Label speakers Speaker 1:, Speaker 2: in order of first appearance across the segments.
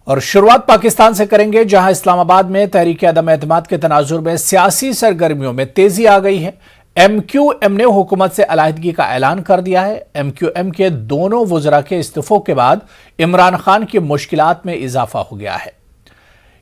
Speaker 1: اور شروعات پاکستان سے کریں گے، جہاں اسلام آباد میں تحریک عدم اعتماد کے تناظر میں سیاسی سرگرمیوں میں تیزی آ گئی ہے۔ ایم کیو ایم نے حکومت سے علیحدگی کا اعلان کر دیا ہے۔ ایم کیو ایم کے دونوں وزراء کے استعفوں کے بعد عمران خان کی مشکلات میں اضافہ ہو گیا ہے۔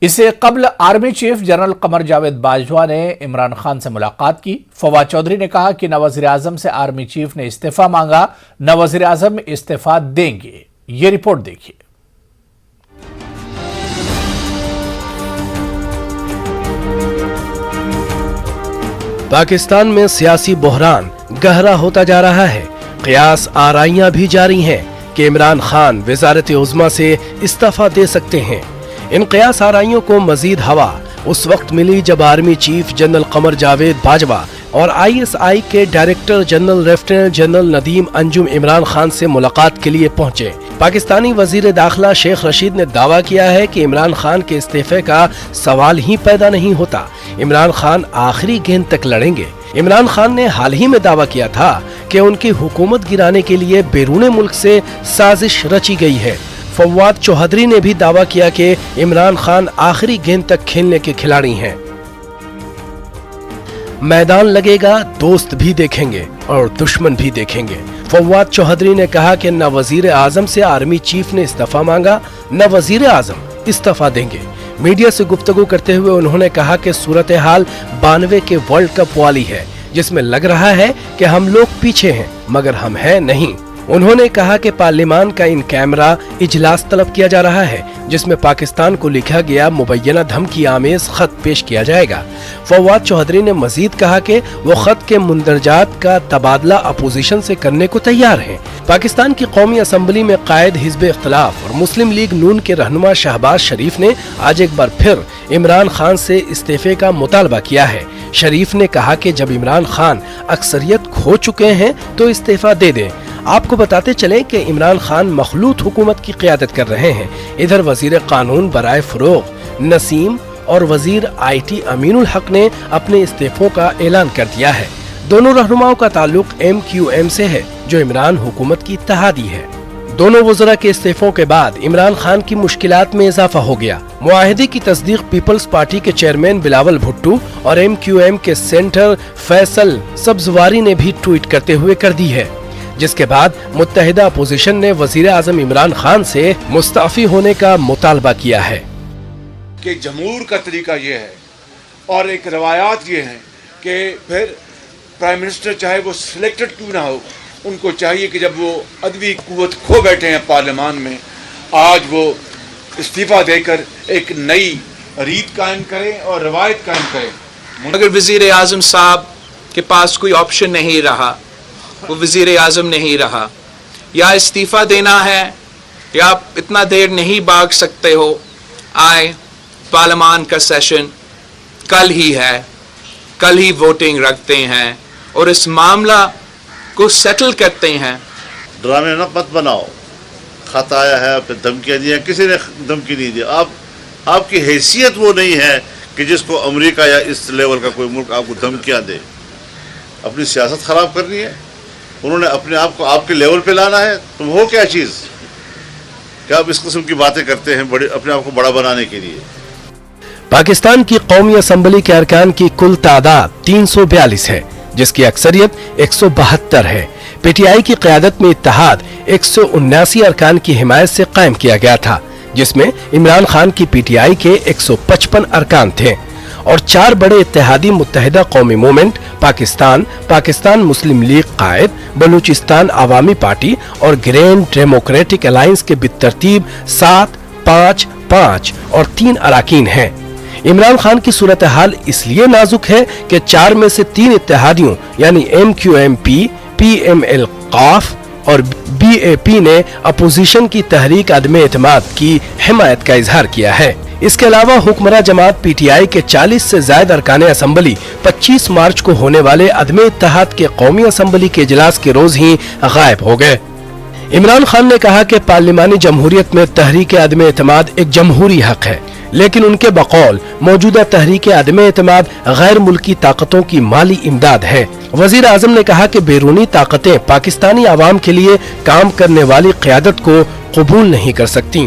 Speaker 1: اس سے قبل army chief general Qamar Javed Bajwa نے عمران خان سے ملاقات کی۔ فواد چودھری نے کہا کہ نہ وزیر اعظم سے آرمی چیف نے استعفیٰ مانگا، نہ وزیر اعظم استعفیٰ دیں گے۔ یہ رپورٹ دیکھیے۔
Speaker 2: پاکستان میں سیاسی بحران گہرا ہوتا جا رہا ہے۔ قیاس آرائیاں بھی جاری ہیں کہ عمران خان وزارت عظمیٰ سے استعفیٰ دے سکتے ہیں۔ ان قیاس آرائیوں کو مزید ہوا اس وقت ملی جب army chief general Qamar Javed Bajwa اور آئی ایس آئی کے director general lieutenant general Nadeem Anjum Imran Khan سے ملاقات کے لیے پہنچے۔ پاکستانی وزیر داخلہ شیخ رشید نے دعویٰ کیا ہے کہ عمران خان کے استعفے کا سوال ہی پیدا نہیں ہوتا۔ عمران خان آخری گیند تک لڑیں گے۔ عمران خان نے حال ہی میں دعویٰ کیا تھا کہ ان کی حکومت گرانے کے لیے بیرون ملک سے سازش رچی گئی ہے۔ فواد چودھری نے بھی دعویٰ کیا کہ عمران خان آخری گیند تک کھیلنے کے کھلاڑی ہیں۔ میدان لگے گا، دوست بھی دیکھیں گے اور دشمن بھی دیکھیں گے۔ فواد چودھری نے کہا کہ نہ وزیر اعظم سے آرمی چیف نے استعفیٰ مانگا، نہ وزیر اعظم استعفیٰ دیں گے۔ میڈیا سے گفتگو کرتے ہوئے انہوں نے کہا کہ صورتحال 92 کے ورلڈ کپ والی ہے، جس میں لگ رہا ہے کہ ہم لوگ پیچھے ہیں مگر ہم ہیں نہیں۔ انہوں نے کہا کہ پارلیمان کا ان کیمرہ اجلاس طلب کیا جا رہا ہے، جس میں پاکستان کو لکھا گیا مبینہ دھمکی آمیز خط پیش کیا جائے گا۔ فواد چودھری نے مزید کہا کہ وہ خط کے مندرجات کا تبادلہ اپوزیشن سے کرنے کو تیار ہیں۔ پاکستان کی قومی اسمبلی میں قائد حزب اختلاف اور مسلم لیگ نون کے رہنما شہباز شریف نے آج ایک بار پھر عمران خان سے استعفے کا مطالبہ کیا ہے۔ شریف نے کہا کہ جب عمران خان اکثریت کھو چکے ہیں تو استعفیٰ دے دیں۔ آپ کو بتاتے چلیں کہ عمران خان مخلوط حکومت کی قیادت کر رہے ہیں۔ ادھر وزیر قانون برائے فروغ نسیم اور وزیر آئی ٹی امین الحق نے اپنے استعفوں کا اعلان کر دیا ہے۔ دونوں رہنماؤں کا تعلق ایم کیو ایم سے ہے، جو عمران حکومت کی اتحادی ہے۔ دونوں وزراء کے استعفوں کے بعد عمران خان کی مشکلات میں اضافہ ہو گیا۔ معاہدے کی تصدیق پیپلز پارٹی کے چیئرمین بلاول بھٹو اور ایم کیو ایم کے سینٹر فیصل سبزواری نے بھی ٹویٹ کرتے ہوئے کر دی ہے، جس کے بعد متحدہ اپوزیشن نے وزیر اعظم عمران خان سے مستعفی ہونے کا مطالبہ کیا ہے۔
Speaker 3: کہ جمہور کا طریقہ یہ ہے اور ایک روایات یہ ہیں کہ پھر پرائم منسٹر چاہے وہ سلیکٹڈ کیوں نہ ہو، ان کو چاہیے کہ جب وہ عدوی قوت کھو بیٹھے ہیں پارلیمان میں، آج وہ استعفیٰ دے کر ایک نئی ریت قائم کریں اور روایت قائم کریں۔
Speaker 4: اگر وزیر اعظم صاحب کے پاس کوئی آپشن نہیں رہا، وہ وزیر اعظم نہیں رہا، یا استعفیٰ دینا ہے یا آپ اتنا دیر نہیں بھاگ سکتے ہو، آئے پارلیمان کا سیشن کل ہی ہے، کل ہی ووٹنگ رکھتے ہیں اور اس معاملہ کو سیٹل کرتے ہیں۔
Speaker 5: ڈرامے مت بناؤ، خط آیا ہے پھر دھمکیاں دیا، کسی نے دھمکی نہیں دیا۔ آپ کی حیثیت وہ نہیں ہے کہ جس کو امریکہ یا اس لیول کا کوئی ملک آپ کو دھمکیاں دے۔ اپنی سیاست خراب کرنی ہے، انہوں نے اپنے آپ کو آپ کے لیول پہ لانا ہے، تم ہو کیا چیز کہ آپ اس قسم کی باتیں کرتے ہیں اپنے آپ کو بڑا بنانے کے لیے۔
Speaker 2: پاکستان کی قومی اسمبلی کے ارکان کی کل تعداد 342 ہے، جس کی اکثریت 172 ہے۔ پی ٹی آئی کی قیادت میں اتحاد 179 ارکان کی حمایت سے قائم کیا گیا تھا، جس میں عمران خان کی پی ٹی آئی کے 155 ارکان تھے اور 4 بڑے اتحادی متحدہ قومی موومنٹ پاکستان مسلم لیگ قائد، بلوچستان عوامی پارٹی اور گرینڈ ڈیموکریٹک الائنس کے بالترتیب 7، 5، 5 اور 3 اراکین ہیں۔ عمران خان کی صورتحال اس لیے نازک ہے کہ 4 میں سے 3 اتحادیوں یعنی M Q M P, P M L قاف اور بی اے پی نے اپوزیشن کی تحریک عدم اعتماد کی حمایت کا اظہار کیا ہے۔ اس کے علاوہ حکمراں جماعت پی ٹی آئی کے 40 سے زائد ارکان اسمبلی 25 مارچ کو ہونے والے عدم اتحاد کے قومی اسمبلی کے اجلاس کے روز ہی غائب ہو گئے۔ عمران خان نے کہا کہ پارلیمانی جمہوریت میں تحریک عدم اعتماد ایک جمہوری حق ہے، لیکن ان کے بقول موجودہ تحریک عدم اعتماد غیر ملکی طاقتوں کی مالی امداد ہے۔ وزیر اعظم نے کہا کہ بیرونی طاقتیں پاکستانی عوام کے لیے کام کرنے والی قیادت کو قبول نہیں کر سکتی۔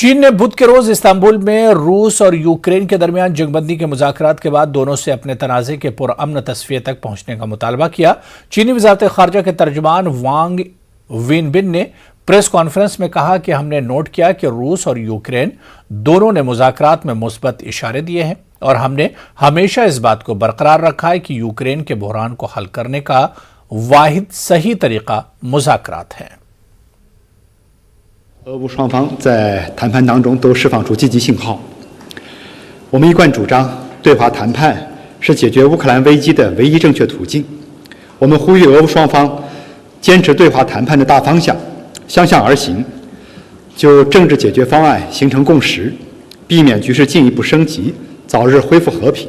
Speaker 1: چین نے بدھ کے روز استنبول میں روس اور یوکرین کے درمیان جنگ بندی کے مذاکرات کے بعد دونوں سے اپنے تنازع کے پرامن تصفیے تک پہنچنے کا مطالبہ کیا۔ چینی وزارت خارجہ کے ترجمان وانگ وینبن نے پریس کانفرنس میں کہا کہ ہم نے نوٹ کیا کہ روس اور یوکرین دونوں نے مذاکرات میں مثبت اشارے دیے ہیں اور ہم نے ہمیشہ اس بات کو برقرار رکھا ہے کہ یوکرین کے بحران کو حل کرنے کا واحد صحیح طریقہ مذاکرات ہیں۔
Speaker 6: 俄乌双方在谈判当中都释放出积极信号。我们一贯主张，对话谈判是解决乌克兰危机的唯一正确途径。我们呼吁俄乌双方坚持对话谈判的大方向，相向而行，就政治解决方案形成共识，避免局势进一步升级，早日恢复和平。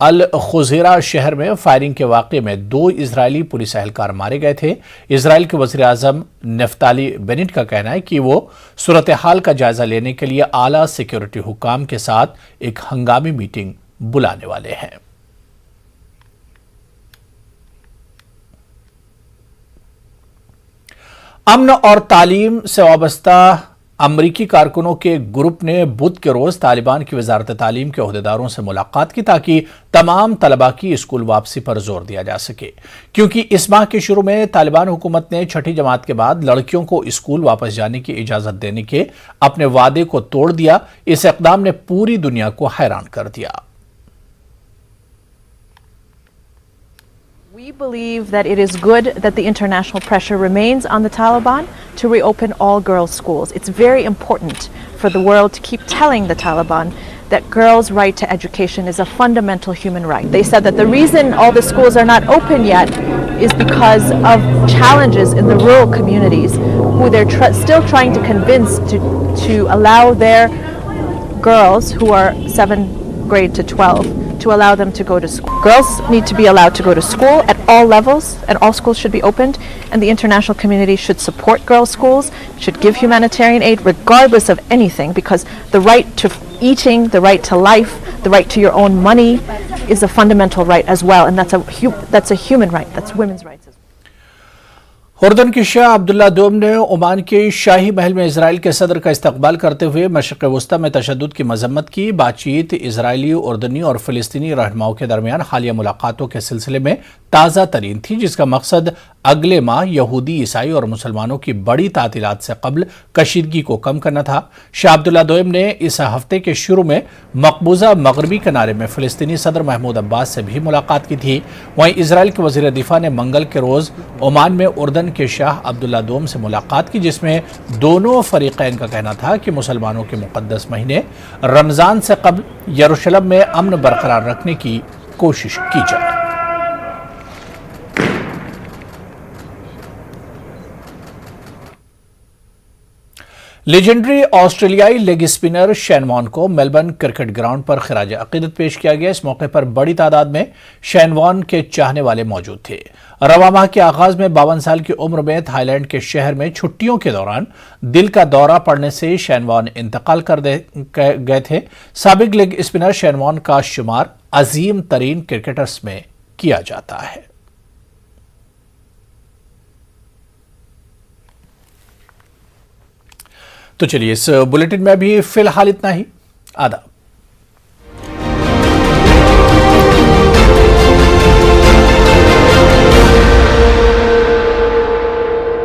Speaker 1: الخزیرہ شہر میں فائرنگ کے واقعے میں 2 اسرائیلی پولیس اہلکار مارے گئے تھے۔ اسرائیل کے وزیر اعظم نفتالی بینٹ کا کہنا ہے کہ وہ صورتحال کا جائزہ لینے کے لیے اعلیٰ سیکیورٹی حکام کے ساتھ ایک ہنگامی میٹنگ بلانے والے ہیں۔ امن اور تعلیم سے وابستہ امریکی کارکنوں کے گروپ نے بدھ کے روز طالبان کی وزارت تعلیم کے عہدیداروں سے ملاقات کی تاکہ تمام طلباء کی اسکول واپسی پر زور دیا جا سکے، کیونکہ اس ماہ کے شروع میں طالبان حکومت نے 6ٹھی جماعت کے بعد لڑکیوں کو اسکول واپس جانے کی اجازت دینے کے اپنے وعدے کو توڑ دیا۔ اس اقدام نے پوری دنیا کو حیران کر دیا۔
Speaker 7: We believe that it is good that the international pressure remains on the Taliban to reopen all girls' schools. It's very important for the world to keep telling the Taliban that girls' right to education is a fundamental human right. They said that the reason all the schools are not open yet is because of challenges in the rural communities who they're still trying to convince to allow their girls who are 7th grade to 12 to allow them to go to school. Girls need to be allowed to go to school at all levels, and all schools should be opened, and the international community should support girls' schools, should give humanitarian aid regardless of anything, because the right to eating, the right to life, the right to your own money is a fundamental right as well, and that's a human right, that's women's rights as well.
Speaker 1: اردن کے شاہ عبداللہ دوم نے Oman کے شاہی محل میں اسرائیل کے صدر کا استقبال کرتے ہوئے مشرق وسطی میں تشدد کی مذمت کی۔ بات چیت اسرائیلی، اردنی اور فلسطینی رہنماؤں کے درمیان حالیہ ملاقاتوں کے سلسلے میں تازہ ترین تھی، جس کا مقصد اگلے ماہ یہودی، عیسائی اور مسلمانوں کی بڑی تعطیلات سے قبل کشیدگی کو کم کرنا تھا۔ شاہ عبداللہ دوم نے اس ہفتے کے شروع میں مقبوضہ مغربی کنارے میں فلسطینی صدر محمود عباس سے بھی ملاقات کی تھی۔ وہیں اسرائیل کے وزیر دفاع نے منگل کے روز عمان میں اردن کے شاہ عبداللہ دوم سے ملاقات کی، جس میں دونوں فریقین کا کہنا تھا کہ مسلمانوں کے مقدس مہینے رمضان سے قبل یروشلم میں امن برقرار رکھنے کی کوشش کی جائے۔ لیجنڈری آسٹریلیائی لیگ اسپنر شین وارن کو میلبرن کرکٹ گراؤنڈ پر خراج عقیدت پیش کیا گیا۔ اس موقع پر بڑی تعداد میں شین وارن کے چاہنے والے موجود تھے۔ رواں ماہ کے آغاز میں 52 سال کی عمر میں تھائی لینڈ کے شہر میں چھٹیوں کے دوران دل کا دورہ پڑنے سے شین وارن انتقال کر گئے تھے۔ سابق لیگ اسپنر شین وارن کا شمار عظیم ترین کرکٹرز میں کیا جاتا ہے۔ تو چلیے اس بلیٹن میں بھی فی الحال اتنا ہی۔ آداب۔